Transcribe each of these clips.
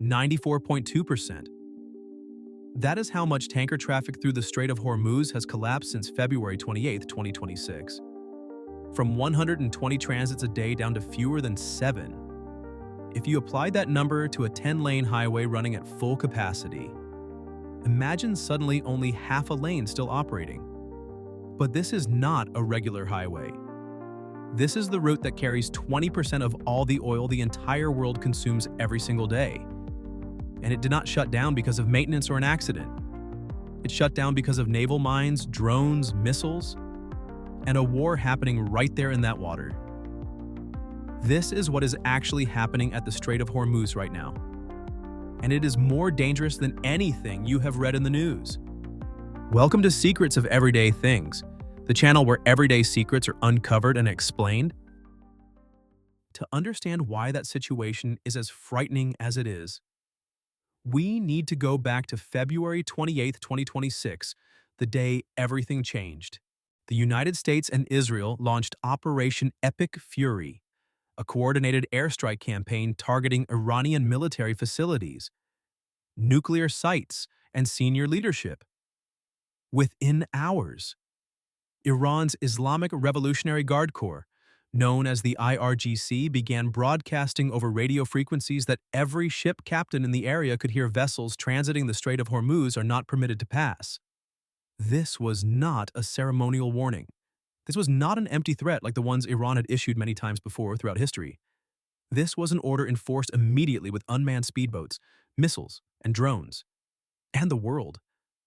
94.2%. That is how much tanker traffic through the Strait of Hormuz has collapsed since February 28, 2026. From 120 transits a day down to fewer than 7. If you applied that number to a 10-lane highway running at full capacity, imagine suddenly only half a lane still operating. But this is not a regular highway. This is the route that carries 20% of all the oil the entire world consumes every single day. And it did not shut down because of maintenance or an accident. It shut down because of naval mines, drones, missiles, and a war happening right there in that water. This is what is actually happening at the Strait of Hormuz right now. And it is more dangerous than anything you have read in the news. Welcome to Secrets of Everyday Things, the channel where everyday secrets are uncovered and explained. To understand why that situation is as frightening as it is, we need to go back to February 28, 2026, the day everything changed. The United States and Israel launched Operation Epic Fury, a coordinated airstrike campaign targeting Iranian military facilities, nuclear sites, and senior leadership. Within hours, Iran's Islamic Revolutionary Guard Corps, known as the IRGC, began broadcasting over radio frequencies that every ship captain in the area could hear vessels transiting the Strait of Hormuz are not permitted to pass. This was not a ceremonial warning. This was not an empty threat like the ones Iran had issued many times before throughout history. This was an order enforced immediately with unmanned speedboats, missiles, and drones. And the world,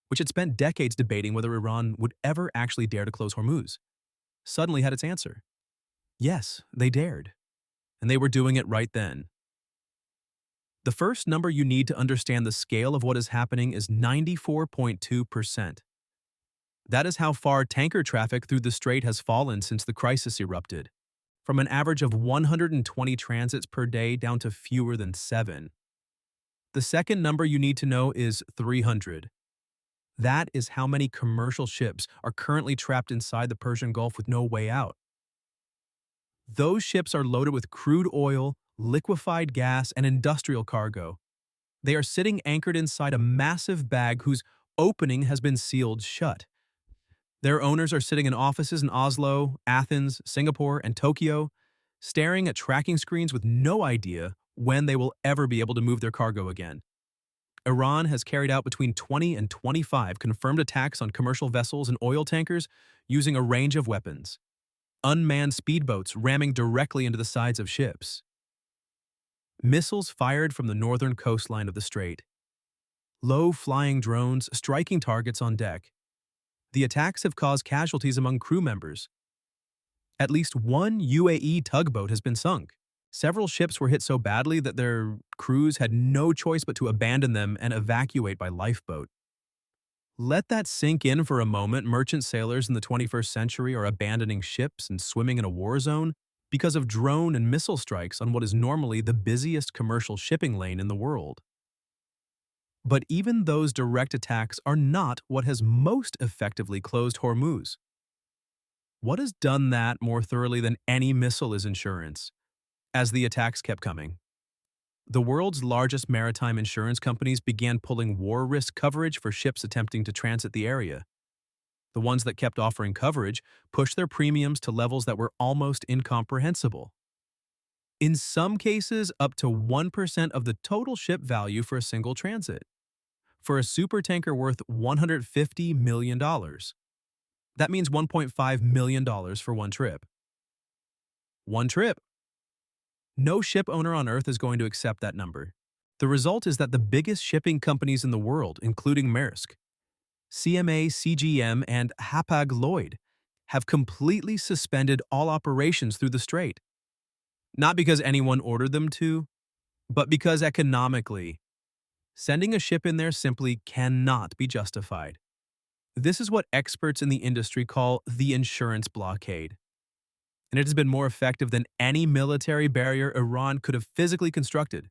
which had spent decades debating whether Iran would ever actually dare to close Hormuz, suddenly had its answer. Yes, they dared. And they were doing it right then. The first number you need to understand the scale of what is happening is 94.2%. That is how far tanker traffic through the strait has fallen since the crisis erupted, from an average of 120 transits per day down to fewer than 7. The second number you need to know is 300. That is how many commercial ships are currently trapped inside the Persian Gulf with no way out. Those ships are loaded with crude oil, liquefied gas, and industrial cargo. They are sitting anchored inside a massive bag whose opening has been sealed shut. Their owners are sitting in offices in Oslo, Athens, Singapore, and Tokyo, staring at tracking screens with no idea when they will ever be able to move their cargo again. Iran has carried out between 20 and 25 confirmed attacks on commercial vessels and oil tankers using a range of weapons. Unmanned speedboats ramming directly into the sides of ships. Missiles fired from the northern coastline of the strait. Low-flying drones striking targets on deck. The attacks have caused casualties among crew members. At least one UAE tugboat has been sunk. Several ships were hit so badly that their crews had no choice but to abandon them and evacuate by lifeboat. Let that sink in for a moment. Merchant sailors in the 21st century are abandoning ships and swimming in a war zone because of drone and missile strikes on what is normally the busiest commercial shipping lane in the world. But even those direct attacks are not what has most effectively closed Hormuz. What has done that more thoroughly than any missile is insurance, as the attacks kept coming. The world's largest maritime insurance companies began pulling war risk coverage for ships attempting to transit the area. The ones that kept offering coverage pushed their premiums to levels that were almost incomprehensible. In some cases, up to 1% of the total ship value for a single transit. For a supertanker worth $150 million. That means $1.5 million for one trip. One trip. No ship owner on Earth is going to accept that number. The result is that the biggest shipping companies in the world, including Maersk, CMA CGM, and Hapag-Lloyd, have completely suspended all operations through the strait. Not because anyone ordered them to, but because economically, sending a ship in there simply cannot be justified. This is what experts in the industry call the insurance blockade. And it has been more effective than any military barrier Iran could have physically constructed.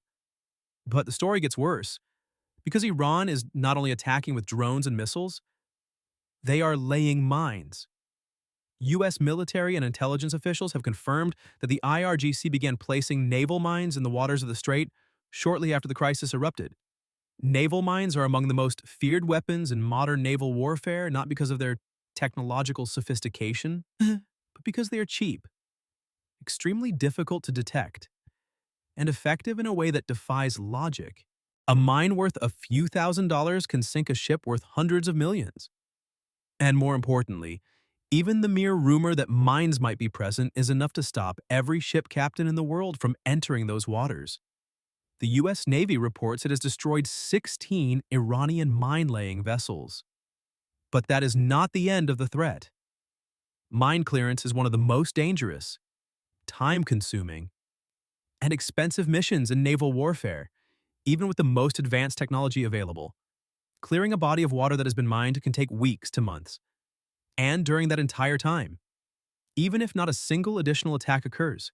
But the story gets worse. Because Iran is not only attacking with drones and missiles, they are laying mines. U.S. military and intelligence officials have confirmed that the IRGC began placing naval mines in the waters of the strait shortly after the crisis erupted. Naval mines are among the most feared weapons in modern naval warfare, not because of their technological sophistication, but because they are cheap, extremely difficult to detect, and effective in a way that defies logic. A mine worth a few $1,000s can sink a ship worth hundreds of millions. And more importantly, even the mere rumor that mines might be present is enough to stop every ship captain in the world from entering those waters. The U.S. Navy reports it has destroyed 16 Iranian mine-laying vessels. But that is not the end of the threat. Mine clearance is one of the most dangerous, time-consuming, and expensive missions in naval warfare, even with the most advanced technology available. Clearing a body of water that has been mined can take weeks to months. And during that entire time, even if not a single additional attack occurs,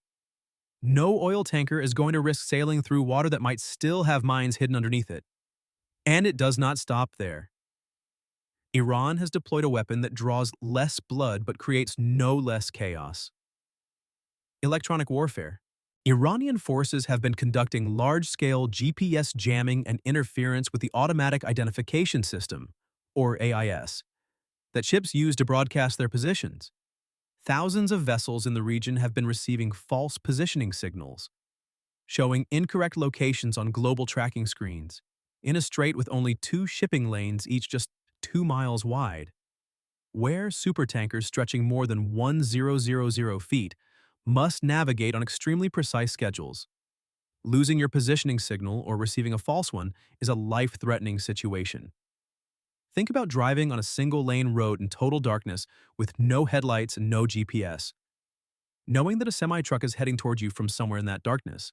no oil tanker is going to risk sailing through water that might still have mines hidden underneath it. And it does not stop there. Iran has deployed a weapon that draws less blood but creates no less chaos. Electronic warfare. Iranian forces have been conducting large-scale GPS jamming and interference with the Automatic Identification System, or AIS, that ships use to broadcast their positions. Thousands of vessels in the region have been receiving false positioning signals, showing incorrect locations on global tracking screens, in a strait with only 2 shipping lanes, each just 2 miles wide. Where supertankers stretching more than 1,000 feet must navigate on extremely precise schedules. Losing your positioning signal or receiving a false one is a life-threatening situation. Think about driving on a single-lane road in total darkness with no headlights and no GPS, knowing that a semi-truck is heading toward you from somewhere in that darkness.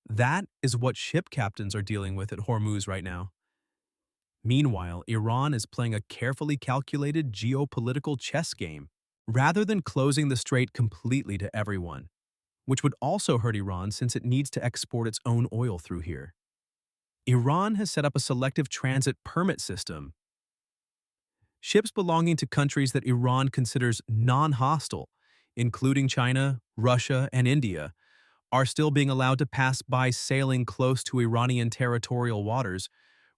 That is what ship captains are dealing with at Hormuz right now. Meanwhile, Iran is playing a carefully calculated geopolitical chess game, rather than closing the strait completely to everyone, which would also hurt Iran since it needs to export its own oil through here. Iran has set up a selective transit permit system. Ships belonging to countries that Iran considers non-hostile, including China, Russia, and India, are still being allowed to pass by sailing close to Iranian territorial waters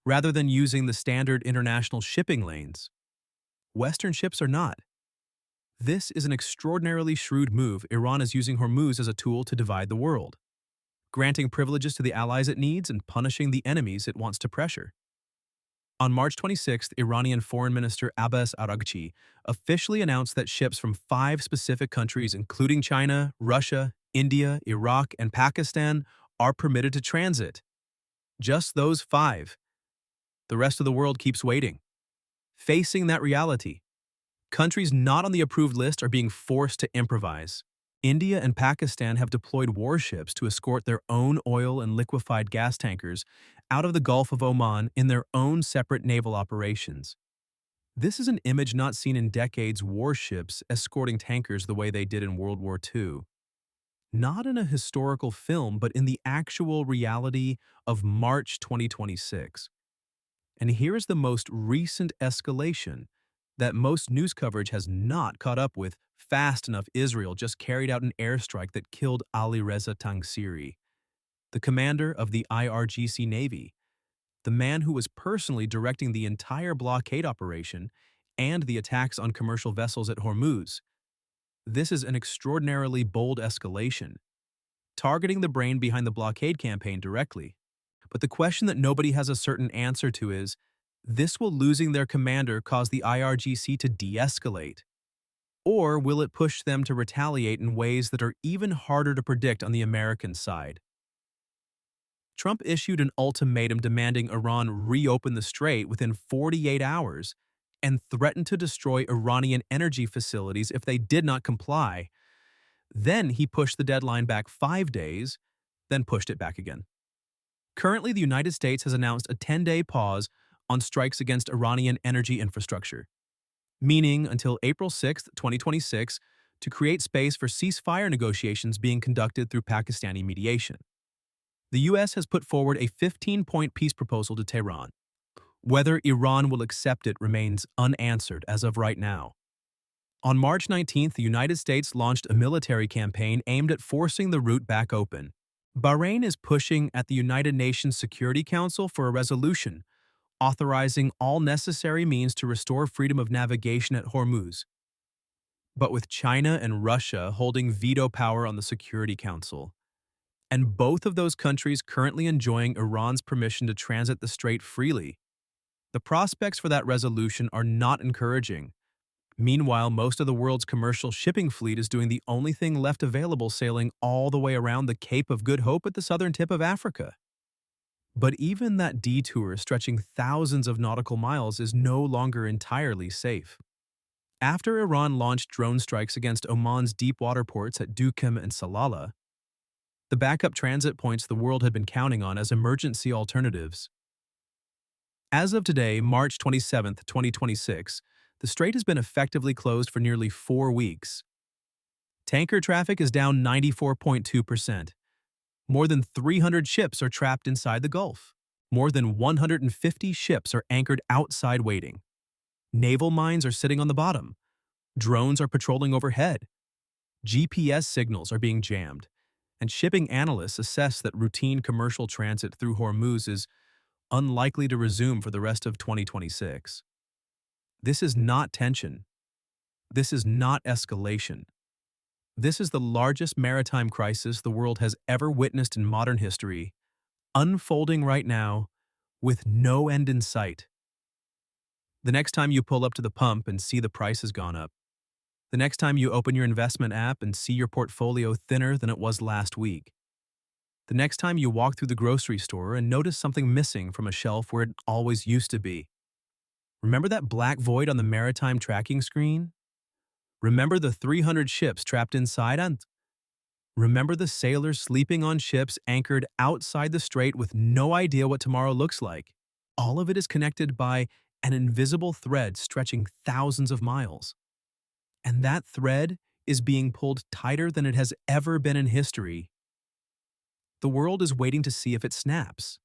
rather than using the standard international shipping lanes. Western ships are not. This is an extraordinarily shrewd move. Iran is using Hormuz as a tool to divide the world, granting privileges to the allies it needs and punishing the enemies it wants to pressure. On March 26th, Iranian Foreign Minister Abbas Araghchi officially announced that ships from 5 specific countries, including China, Russia, India, Iraq, and Pakistan, are permitted to transit. Just those 5. The rest of the world keeps waiting, facing that reality. Countries not on the approved list are being forced to improvise. India and Pakistan have deployed warships to escort their own oil and liquefied gas tankers out of the Gulf of Oman in their own separate naval operations. This is an image not seen in decades: warships escorting tankers the way they did in World War II. Not in a historical film, but in the actual reality of March 2026. And here is the most recent escalation that most news coverage has not caught up with fast enough. Israel just carried out an airstrike that killed Ali Reza Tangsiri, the commander of the IRGC Navy, the man who was personally directing the entire blockade operation and the attacks on commercial vessels at Hormuz. This is an extraordinarily bold escalation, targeting the brain behind the blockade campaign directly. But the question that nobody has a certain answer to is, will losing their commander cause the IRGC to de-escalate? Or will it push them to retaliate in ways that are even harder to predict on the American side? Trump issued an ultimatum demanding Iran reopen the strait within 48 hours and threatened to destroy Iranian energy facilities if they did not comply. Then he pushed the deadline back 5 days, then pushed it back again. Currently, the United States has announced a 10-day pause on strikes against Iranian energy infrastructure, meaning until April 6, 2026, to create space for ceasefire negotiations being conducted through Pakistani mediation. The U.S. has put forward a 15-point peace proposal to Tehran. Whether Iran will accept it remains unanswered as of right now. On March 19th, the United States launched a military campaign aimed at forcing the route back open. Bahrain is pushing at the United Nations Security Council for a resolution authorizing all necessary means to restore freedom of navigation at Hormuz, but with China and Russia holding veto power on the Security Council, and both of those countries currently enjoying Iran's permission to transit the strait freely. The prospects for that resolution are not encouraging. Meanwhile, most of the world's commercial shipping fleet is doing the only thing left available, sailing all the way around the Cape of Good Hope at the southern tip of Africa. But even that detour stretching thousands of nautical miles is no longer entirely safe. After Iran launched drone strikes against Oman's deep water ports at Duqm and Salalah, the backup transit points the world had been counting on as emergency alternatives. As of today, March 27, 2026, the strait has been effectively closed for nearly 4 weeks. Tanker traffic is down 94.2%. More than 300 ships are trapped inside the Gulf. More than 150 ships are anchored outside waiting. Naval mines are sitting on the bottom. Drones are patrolling overhead. GPS signals are being jammed. And shipping analysts assess that routine commercial transit through Hormuz is unlikely to resume for the rest of 2026. This is not tension. This is not escalation. This is the largest maritime crisis the world has ever witnessed in modern history, unfolding right now, with no end in sight. The next time you pull up to the pump and see the price has gone up. The next time you open your investment app and see your portfolio thinner than it was last week. The next time you walk through the grocery store and notice something missing from a shelf where it always used to be. Remember that black void on the maritime tracking screen? Remember the 300 ships trapped inside and remember the sailors sleeping on ships anchored outside the strait with no idea what tomorrow looks like. All of it is connected by an invisible thread stretching thousands of miles. And that thread is being pulled tighter than it has ever been in history. The world is waiting to see if it snaps.